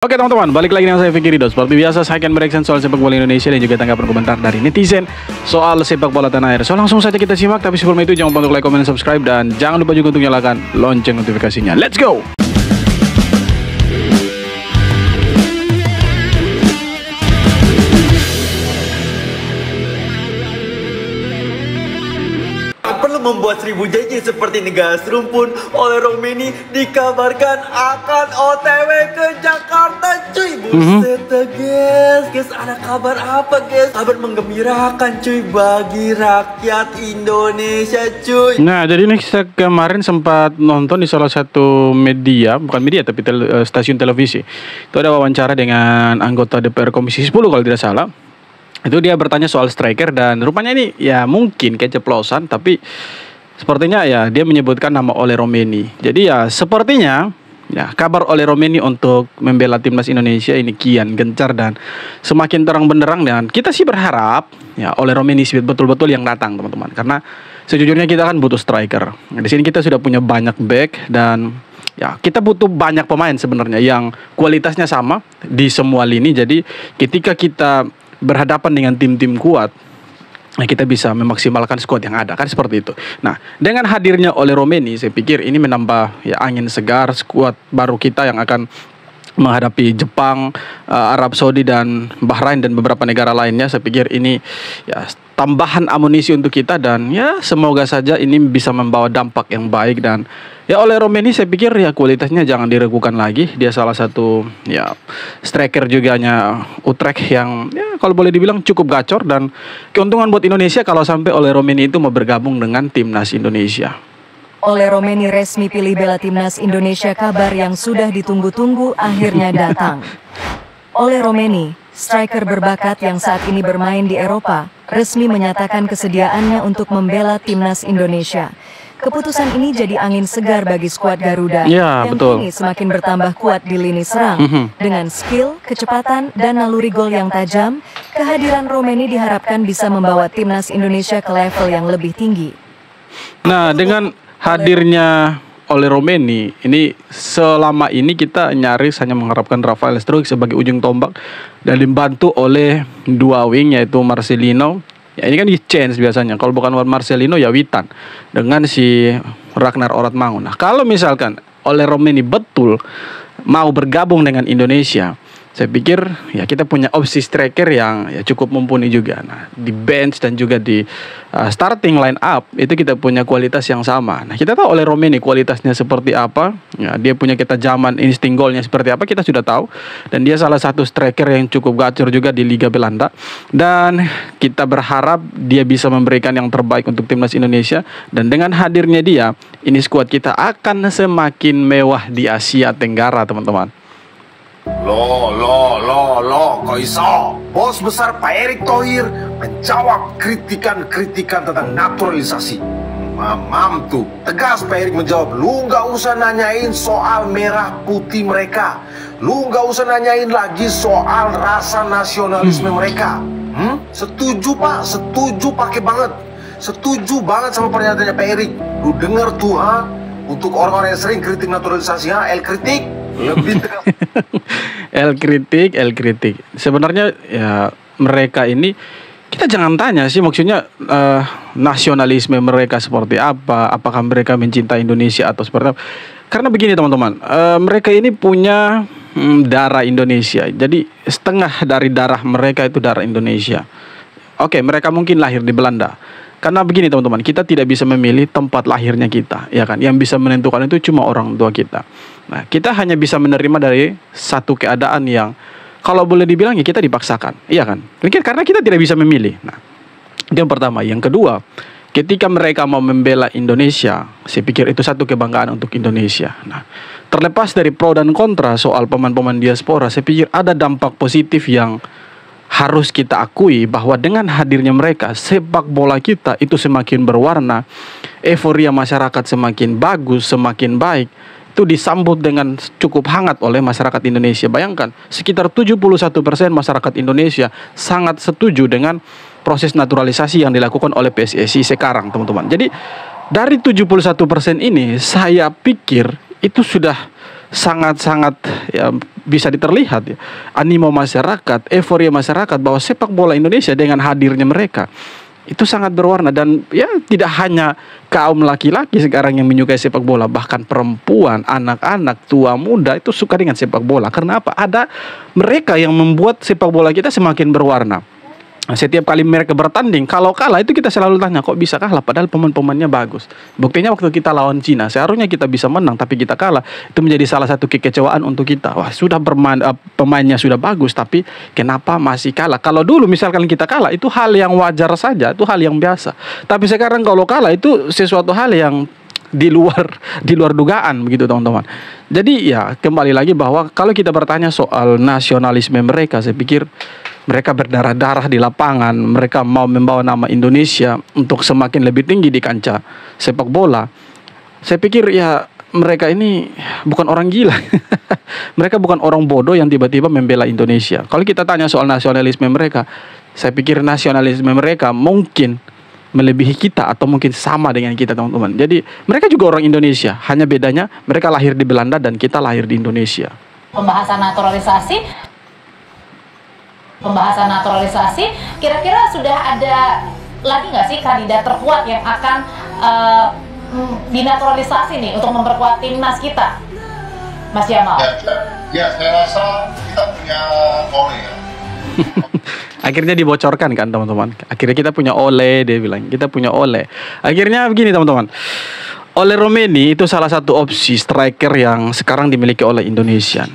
Oke teman-teman, balik lagi dengan saya Vicky Ridho. Seperti biasa saya akan bereaction soal sepak bola Indonesia dan juga tanggapan komentar dari netizen soal sepak bola tanah air. So langsung saja kita simak, tapi sebelum itu jangan lupa untuk like, comment, dan subscribe, dan jangan lupa juga untuk nyalakan lonceng notifikasinya. Let's go! Membuat 1000 janji seperti negara serumpun oleh Romeni dikabarkan akan OTW ke Jakarta, cuy. Buset guys, ada kabar apa guys? Kabar menggembirakan cuy bagi rakyat Indonesia cuy. Nah, jadi ini saya kemarin sempat nonton di salah satu media, bukan media tapi stasiun televisi. Itu ada wawancara dengan anggota DPR Komisi 10 kalau tidak salah. Itu dia bertanya soal striker dan rupanya ini ya mungkin keceplosan, tapi sepertinya ya dia menyebutkan nama Ole Romeni. Jadi ya sepertinya ya kabar Ole Romeni untuk membela timnas Indonesia ini kian gencar dan semakin terang benderang, dan kita sih berharap ya Ole Romeni betul-betul yang datang teman-teman, karena sejujurnya kita kan butuh striker. Di sini kita sudah punya banyak back dan ya kita butuh banyak pemain sebenarnya yang kualitasnya sama di semua lini. Jadi ketika kita berhadapan dengan tim-tim kuat, nah kita bisa memaksimalkan skuad yang ada, kan seperti itu. Nah, dengan hadirnya Ole Romeni, saya pikir ini menambah ya angin segar skuad baru kita yang akan menghadapi Jepang, Arab Saudi dan Bahrain dan beberapa negara lainnya. Saya pikir ini ya tambahan amunisi untuk kita, dan ya semoga saja ini bisa membawa dampak yang baik. Dan ya Ole Romeni saya pikir ya kualitasnya jangan diragukan lagi. Dia salah satu ya striker juganya Utrecht yang ya kalau boleh dibilang cukup gacor, dan keuntungan buat Indonesia kalau sampai Ole Romeni itu mau bergabung dengan timnas Indonesia. Ole Romeni resmi pilih bela timnas Indonesia, kabar yang sudah ditunggu-tunggu akhirnya datang. Ole Romeni, striker berbakat yang saat ini bermain di Eropa, resmi menyatakan kesediaannya untuk membela timnas Indonesia. Keputusan ini jadi angin segar bagi skuad Garuda yang kini semakin bertambah kuat di lini serang. Dengan skill, kecepatan, dan naluri gol yang tajam, kehadiran Romeni diharapkan bisa membawa timnas Indonesia ke level yang lebih tinggi. Nah, dengan hadirnya Ole Romeni ini, selama ini kita nyaris hanya mengharapkan Rafael Struijk sebagai ujung tombak dan dibantu oleh dua wing, yaitu Marcelino. Ya ini kan di change biasanya, kalau bukan Marcelino ya Witan dengan si Ragnar Oratmangun. Nah, kalau misalkan Ole Romeni betul mau bergabung dengan Indonesia, saya pikir ya kita punya opsi striker yang ya cukup mumpuni juga. Nah, di bench dan juga di starting line up itu kita punya kualitas yang sama. Nah, kita tahu Ole Romeni kualitasnya seperti apa. Ya, dia punya ketajaman, insting golnya seperti apa kita sudah tahu. Dan dia salah satu striker yang cukup gacor juga di Liga Belanda. Dan kita berharap dia bisa memberikan yang terbaik untuk timnas Indonesia. Dan dengan hadirnya dia, ini skuad kita akan semakin mewah di Asia Tenggara, teman-teman. Loh, kok iso? Bos besar Pak Erick Thohir menjawab kritikan-kritikan tentang naturalisasi. Mamam tuh, tegas Pak Erick menjawab, lu gak usah nanyain soal merah putih mereka. Lu gak usah nanyain lagi soal rasa nasionalisme mereka. Setuju Pak, setuju pakai banget. Setuju banget sama pernyataannya Pak Erick. Lu denger tuh ha? Untuk orang-orang yang sering kritik naturalisasi, ha? El kritik lebih tegas. El kritik. Sebenarnya ya mereka ini kita jangan tanya sih, maksudnya nasionalisme mereka seperti apa, apakah mereka mencintai Indonesia atau seperti apa. Karena begini teman-teman, mereka ini punya darah Indonesia. Jadi setengah dari darah mereka itu darah Indonesia. Oke, mereka mungkin lahir di Belanda. Karena begini teman-teman, kita tidak bisa memilih tempat lahirnya kita, ya kan? Yang bisa menentukan itu cuma orang tua kita. Nah, kita hanya bisa menerima dari satu keadaan yang kalau boleh dibilang ya kita dipaksakan, iya kan? Mungkin karena kita tidak bisa memilih. Nah, itu yang pertama. Yang kedua, ketika mereka mau membela Indonesia, saya pikir itu satu kebanggaan untuk Indonesia. Nah, terlepas dari pro dan kontra soal pemain-pemain diaspora, saya pikir ada dampak positif yang harus kita akui, bahwa dengan hadirnya mereka, sepak bola kita itu semakin berwarna, euforia masyarakat semakin bagus, semakin baik. Itu disambut dengan cukup hangat oleh masyarakat Indonesia. Bayangkan, sekitar 71% masyarakat Indonesia sangat setuju dengan proses naturalisasi yang dilakukan oleh PSSI sekarang, teman-teman. Jadi, dari 71% ini, saya pikir itu sudah sangat-sangat ya bisa diterlihat ya, animo masyarakat, euforia masyarakat bahwa sepak bola Indonesia dengan hadirnya mereka itu sangat berwarna. Dan ya tidak hanya kaum laki-laki sekarang yang menyukai sepak bola, bahkan perempuan, anak-anak, tua, muda itu suka dengan sepak bola. Karena apa? Ada mereka yang membuat sepak bola kita semakin berwarna. Setiap kali mereka bertanding, kalau kalah itu kita selalu tanya, kok bisa kalah padahal pemain-pemainnya bagus. Buktinya waktu kita lawan Cina, seharusnya kita bisa menang tapi kita kalah. Itu menjadi salah satu kekecewaan untuk kita. Wah, sudah pemainnya sudah bagus tapi kenapa masih kalah? Kalau dulu misalkan kita kalah itu hal yang wajar saja, itu hal yang biasa. Tapi sekarang kalau kalah itu sesuatu hal yang di luar dugaan begitu teman-teman. Jadi ya kembali lagi bahwa kalau kita bertanya soal nasionalisme mereka, saya pikir mereka berdarah-darah di lapangan, mereka mau membawa nama Indonesia untuk semakin lebih tinggi di kancah sepak bola. Saya pikir ya mereka ini bukan orang gila. Mereka bukan orang bodoh yang tiba-tiba membela Indonesia. Kalau kita tanya soal nasionalisme mereka, saya pikir nasionalisme mereka mungkin melebihi kita atau mungkin sama dengan kita teman-teman. Jadi mereka juga orang Indonesia, hanya bedanya mereka lahir di Belanda dan kita lahir di Indonesia. Pembahasan naturalisasi, kira-kira sudah ada lagi nggak sih kandidat terkuat yang akan dinaturalisasi nih untuk memperkuat timnas kita, Mas Jamal? Ya, saya rasa kita punya Ole ya. Akhirnya dibocorkan kan teman-teman. Akhirnya kita punya Ole, dia bilang kita punya Ole. Akhirnya begini teman-teman, Ole Romeni itu salah satu opsi striker yang sekarang dimiliki oleh Indonesia.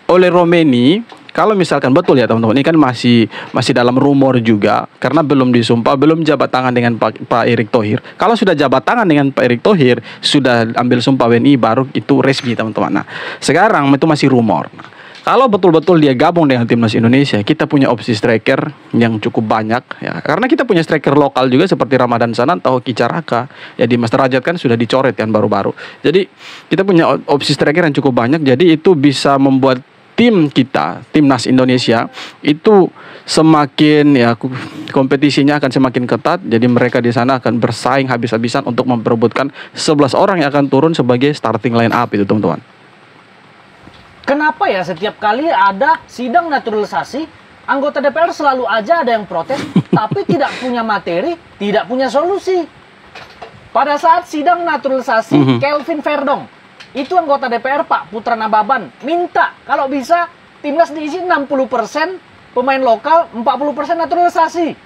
Ole Romeni, kalau misalkan betul ya teman-teman, ini kan masih dalam rumor juga karena belum disumpah, belum jabat tangan dengan Pak Erick Thohir. Kalau sudah jabat tangan dengan Pak Erick Thohir, sudah ambil sumpah WNI, baru itu resmi teman-teman. Nah, sekarang itu masih rumor. Nah, kalau betul-betul dia gabung dengan timnas Indonesia, kita punya opsi striker yang cukup banyak ya. Karena kita punya striker lokal juga seperti Ramadan Sananta, Hoki Caraka, ya di Mas Derajat kan sudah dicoret kan baru-baru. Jadi kita punya opsi striker yang cukup banyak, jadi itu bisa membuat tim kita, timnas Indonesia itu semakin ya kompetisinya akan semakin ketat. Jadi mereka di sana akan bersaing habis-habisan untuk memperebutkan 11 orang yang akan turun sebagai starting line up itu teman-teman. Kenapa ya setiap kali ada sidang naturalisasi, anggota DPR selalu aja ada yang protes, tapi tidak punya materi, tidak punya solusi. Pada saat sidang naturalisasi, Kelvin Verdong, itu anggota DPR Pak Putra Nababan minta kalau bisa timnas diisi 60% pemain lokal, 40% naturalisasi.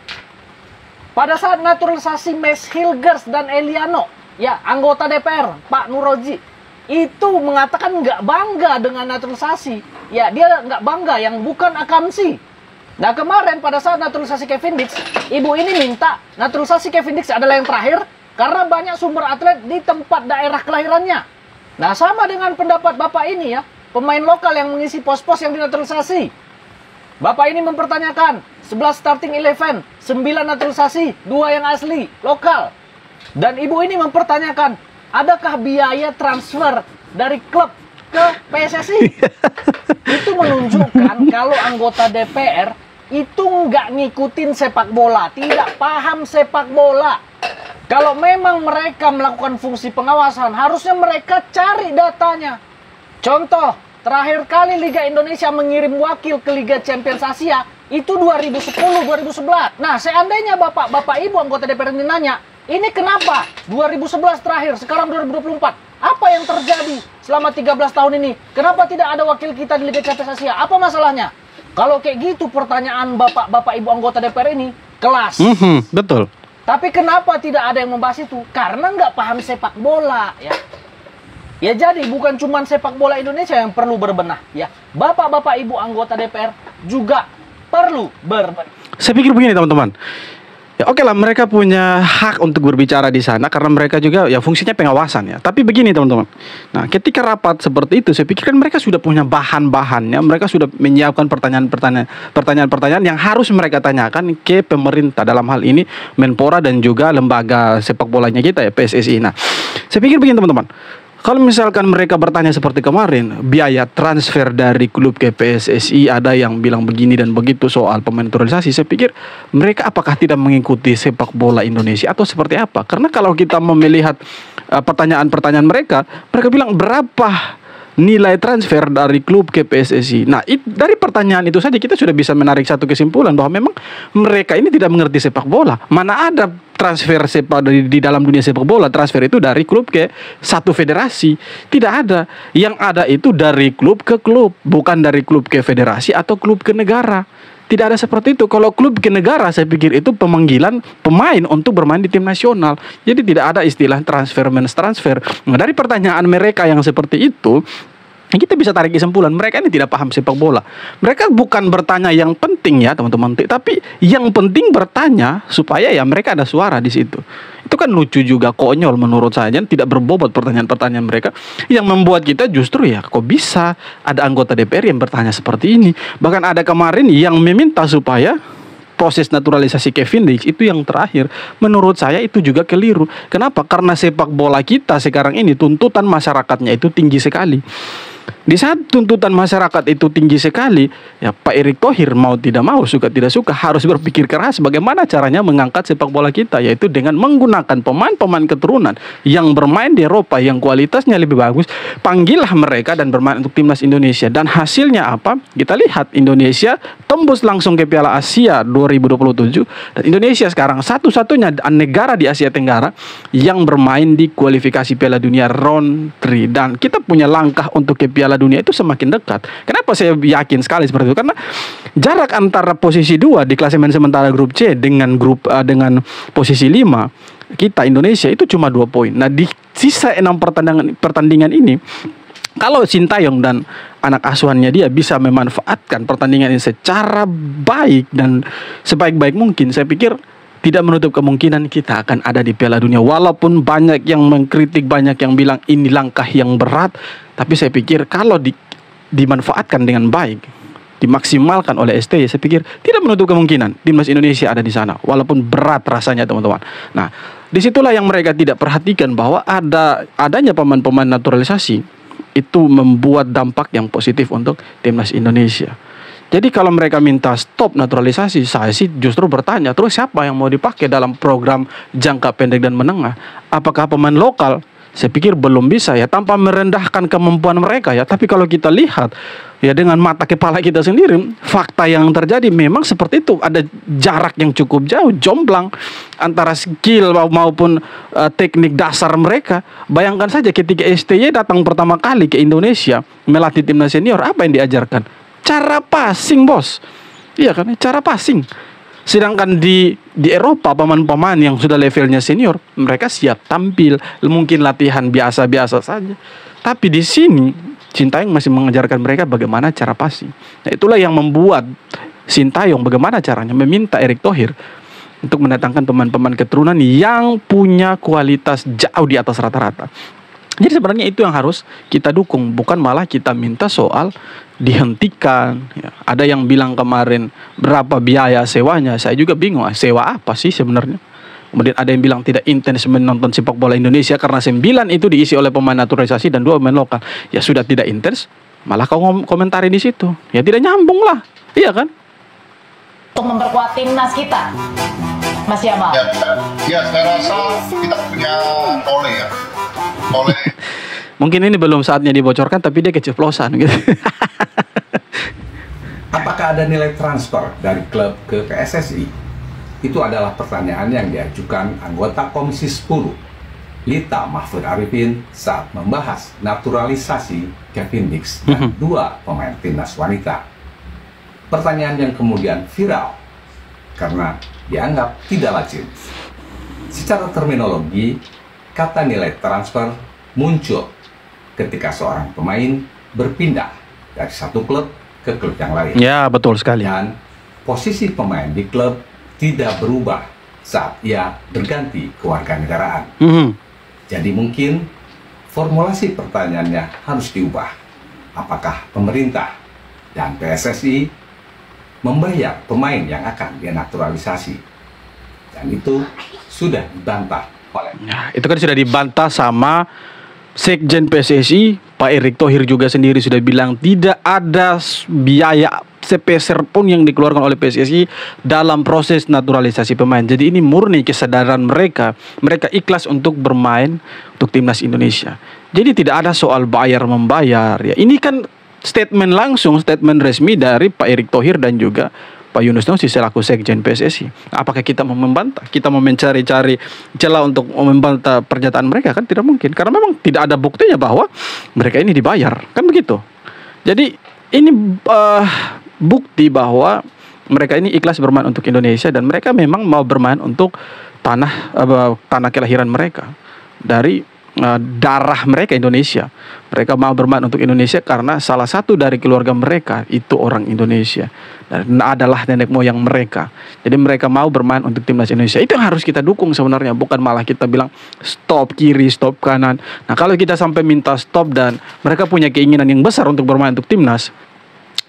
Pada saat naturalisasi Mes Hilgers dan Eliano, ya anggota DPR Pak Nuroji itu mengatakan nggak bangga dengan naturalisasi. Ya dia nggak bangga yang bukan akamsi. Nah kemarin pada saat naturalisasi Kevin Dix, ibu ini minta naturalisasi Kevin Dix adalah yang terakhir karena banyak sumber atlet di tempat daerah kelahirannya. Nah sama dengan pendapat Bapak ini ya, pemain lokal yang mengisi pos-pos yang dinaturalisasi. Bapak ini mempertanyakan 11 starting 11, 9 naturalisasi, 2 yang asli, lokal. Dan ibu ini mempertanyakan, adakah biaya transfer dari klub ke PSSI? Itu menunjukkan kalau anggota DPR itu nggak ngikutin sepak bola, tidak paham sepak bola. Kalau memang mereka melakukan fungsi pengawasan, harusnya mereka cari datanya. Contoh, terakhir kali Liga Indonesia mengirim wakil ke Liga Champions Asia, itu 2010-2011. Nah, seandainya bapak-bapak ibu anggota DPR ini nanya, ini kenapa 2011 terakhir, sekarang 2024? Apa yang terjadi selama 13 tahun ini? Kenapa tidak ada wakil kita di Liga Champions Asia? Apa masalahnya? Kalau kayak gitu pertanyaan bapak-bapak ibu anggota DPR ini, kelas. Betul. Tapi kenapa tidak ada yang membahas itu? Karena nggak paham sepak bola, ya. Ya jadi bukan cuma sepak bola Indonesia yang perlu berbenah, ya. Bapak-bapak ibu anggota DPR juga perlu berbenah. Saya pikir begini teman-teman. Ya oke lah, mereka punya hak untuk berbicara di sana karena mereka juga ya fungsinya pengawasan ya. Tapi begini teman-teman. Nah, ketika rapat seperti itu, saya pikir kan mereka sudah punya bahan-bahannya, mereka sudah menyiapkan pertanyaan-pertanyaan yang harus mereka tanyakan ke pemerintah, dalam hal ini Menpora dan juga lembaga sepak bolanya kita ya, PSSI. Nah, saya pikir begini teman-teman. Kalau misalkan mereka bertanya seperti kemarin, biaya transfer dari klub ke PSSI, ada yang bilang begini dan begitu soal pemain naturalisasi, saya pikir mereka apakah tidak mengikuti sepak bola Indonesia atau seperti apa? Karena kalau kita melihat pertanyaan-pertanyaan mereka bilang berapa nilai transfer dari klub ke PSSI. Nah, dari pertanyaan itu saja kita sudah bisa menarik satu kesimpulan bahwa memang mereka ini tidak mengerti sepak bola. Mana ada transfer di dalam dunia sepak bola, transfer itu dari klub ke satu federasi. Tidak ada. Yang ada itu dari klub ke klub, bukan dari klub ke federasi atau klub ke negara. Tidak ada seperti itu. Kalau klub ke negara, saya pikir itu pemanggilan pemain untuk bermain di tim nasional. Jadi tidak ada istilah transfer mens transfer. Nah, dari pertanyaan mereka yang seperti itu, kita bisa tarik kesimpulan mereka ini tidak paham sepak bola. Mereka bukan bertanya yang penting ya teman-teman, tapi yang penting bertanya supaya ya mereka ada suara di situ. Itu kan lucu juga, konyol menurut saya, tidak berbobot pertanyaan-pertanyaan mereka yang membuat kita justru ya kok bisa ada anggota DPR yang bertanya seperti ini. Bahkan ada kemarin yang meminta supaya proses naturalisasi Kevin Dix itu yang terakhir. Menurut saya itu juga keliru. Kenapa? Karena sepak bola kita sekarang ini tuntutan masyarakatnya itu tinggi sekali. Di saat tuntutan masyarakat itu tinggi sekali, ya Pak Erick Thohir mau tidak mau, suka tidak suka harus berpikir keras bagaimana caranya mengangkat sepak bola kita, yaitu dengan menggunakan pemain-pemain keturunan yang bermain di Eropa yang kualitasnya lebih bagus. Panggillah mereka dan bermain untuk timnas Indonesia. Dan hasilnya apa? Kita lihat Indonesia tembus langsung ke Piala Asia 2027 dan Indonesia sekarang satu-satunya negara di Asia Tenggara yang bermain di kualifikasi Piala Dunia round 3 dan kita punya langkah untuk ke Piala Dunia itu semakin dekat. Kenapa saya yakin sekali seperti itu? Karena jarak antara posisi 2 di klasemen sementara grup C dengan posisi 5 kita Indonesia itu cuma 2 poin. Nah, di sisa 6 pertandingan ini kalau Sintayong dan anak asuhannya dia bisa memanfaatkan pertandingan ini secara baik dan sebaik-baik mungkin, saya pikir tidak menutup kemungkinan kita akan ada di Piala Dunia. Walaupun banyak yang mengkritik, banyak yang bilang ini langkah yang berat, tapi saya pikir kalau dimanfaatkan dengan baik, dimaksimalkan oleh STY, saya pikir tidak menutup kemungkinan timnas Indonesia ada di sana. Walaupun berat rasanya teman-teman. Nah, disitulah yang mereka tidak perhatikan bahwa adanya pemain-pemain naturalisasi itu membuat dampak yang positif untuk timnas Indonesia. Jadi kalau mereka minta stop naturalisasi, saya sih justru bertanya, terus siapa yang mau dipakai dalam program jangka pendek dan menengah? Apakah pemain lokal? Saya pikir belum bisa ya, tanpa merendahkan kemampuan mereka ya. Tapi kalau kita lihat ya dengan mata kepala kita sendiri, fakta yang terjadi memang seperti itu. Ada jarak yang cukup jauh, jomplang antara skill maupun teknik dasar mereka. Bayangkan saja ketika STY datang pertama kali ke Indonesia melatih timnas senior, apa yang diajarkan? Cara passing, bos. Iya kan, cara passing. Sedangkan di Eropa pemain-pemain yang sudah levelnya senior, mereka siap tampil, mungkin latihan biasa-biasa saja. Tapi di sini Sintayong masih mengajarkan mereka bagaimana cara passing. Nah, itulah yang membuat Sintayong bagaimana caranya meminta Erick Thohir untuk mendatangkan pemain-pemain keturunan yang punya kualitas jauh di atas rata-rata. Jadi sebenarnya itu yang harus kita dukung, bukan malah kita minta soal dihentikan. Ya, ada yang bilang kemarin berapa biaya sewanya, saya juga bingung, sewa apa sih sebenarnya? Kemudian ada yang bilang tidak intens menonton sepak bola Indonesia karena 9 itu diisi oleh pemain naturalisasi dan 2 pemain lokal. Ya sudah tidak intens, malah kau komentari di situ. Ya tidak nyambung lah, iya kan? Untuk memperkuat timnas kita, Mas Yamal. Ya, saya rasa kita punya Ole ya. Oleh mungkin ini belum saatnya dibocorkan, tapi dia keceplosan gitu. Apakah ada nilai transfer dari klub ke PSSI? Itu adalah pertanyaan yang diajukan anggota Komisi 10 Lita Mahfud Arifin saat membahas naturalisasi Kevin Dix dan 2 pemain timnas wanita. Pertanyaan yang kemudian viral karena dianggap tidak lazim. Secara terminologi, kata nilai transfer muncul ketika seorang pemain berpindah dari satu klub ke klub yang lain. Ya, betul sekali. Dan posisi pemain di klub tidak berubah saat ia berganti kewarganegaraan. Jadi mungkin formulasi pertanyaannya harus diubah. Apakah pemerintah dan PSSI membayar pemain yang akan denaturalisasi? Dan itu sudah dibantah. Nah, itu kan sudah dibantah sama Sekjen PSSI, Pak Erick Thohir juga sendiri sudah bilang tidak ada biaya sepeser pun yang dikeluarkan oleh PSSI dalam proses naturalisasi pemain. Jadi ini murni kesadaran mereka. Mereka ikhlas untuk bermain untuk timnas Indonesia. Jadi tidak ada soal bayar membayar. Ya, ini kan statement langsung, statement resmi dari Pak Erick Thohir dan juga Pak Yunus Nusi selaku Sekjen PSSI. Apakah kita mau membantah? Kita mau mencari-cari celah untuk membantah pernyataan mereka? Kan tidak mungkin. Karena memang tidak ada buktinya bahwa mereka ini dibayar. Kan begitu. Jadi ini bukti bahwa mereka ini ikhlas bermain untuk Indonesia dan mereka memang mau bermain untuk tanah kelahiran mereka. Dari darah mereka Indonesia. Mereka mau bermain untuk Indonesia karena salah satu dari keluarga mereka itu orang Indonesia dan adalah nenek moyang mereka. Jadi mereka mau bermain untuk timnas Indonesia. Itu yang harus kita dukung sebenarnya, bukan malah kita bilang stop kiri, stop kanan. Nah, kalau kita sampai minta stop dan mereka punya keinginan yang besar untuk bermain untuk timnas,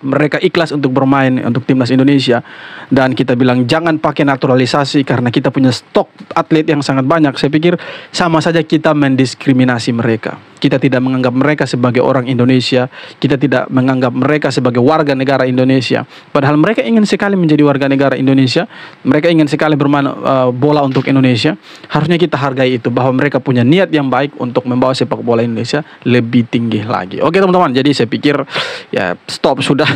mereka ikhlas untuk bermain untuk timnas Indonesia, dan kita bilang jangan pakai naturalisasi karena kita punya stok atlet yang sangat banyak. Saya pikir sama saja kita mendiskriminasi mereka. Kita tidak menganggap mereka sebagai orang Indonesia. Kita tidak menganggap mereka sebagai warga negara Indonesia. Padahal mereka ingin sekali menjadi warga negara Indonesia. Mereka ingin sekali bermain bola untuk Indonesia. Harusnya kita hargai itu, bahwa mereka punya niat yang baik untuk membawa sepak bola Indonesia lebih tinggi lagi. Oke teman-teman, jadi saya pikir ya stop sudah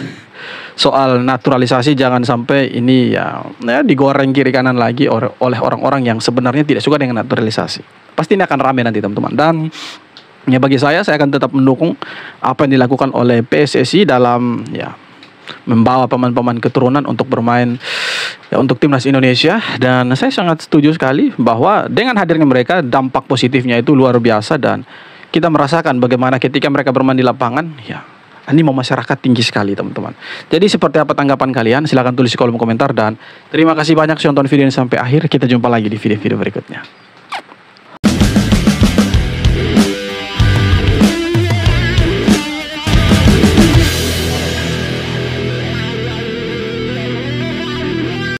soal naturalisasi. Jangan sampai ini ya digoreng kiri kanan lagi oleh orang-orang yang sebenarnya tidak suka dengan naturalisasi. Pasti ini akan ramai nanti teman-teman. Dan ya bagi saya akan tetap mendukung apa yang dilakukan oleh PSSI dalam ya membawa pemain-pemain keturunan untuk bermain ya untuk timnas Indonesia. Dan saya sangat setuju sekali bahwa dengan hadirnya mereka dampak positifnya itu luar biasa, dan kita merasakan bagaimana ketika mereka bermain di lapangan ya animo masyarakat tinggi sekali teman-teman. Jadi seperti apa tanggapan kalian? Silahkan tulis di kolom komentar, dan terima kasih banyak sudah nonton video ini sampai akhir. Kita jumpa lagi di video-video berikutnya.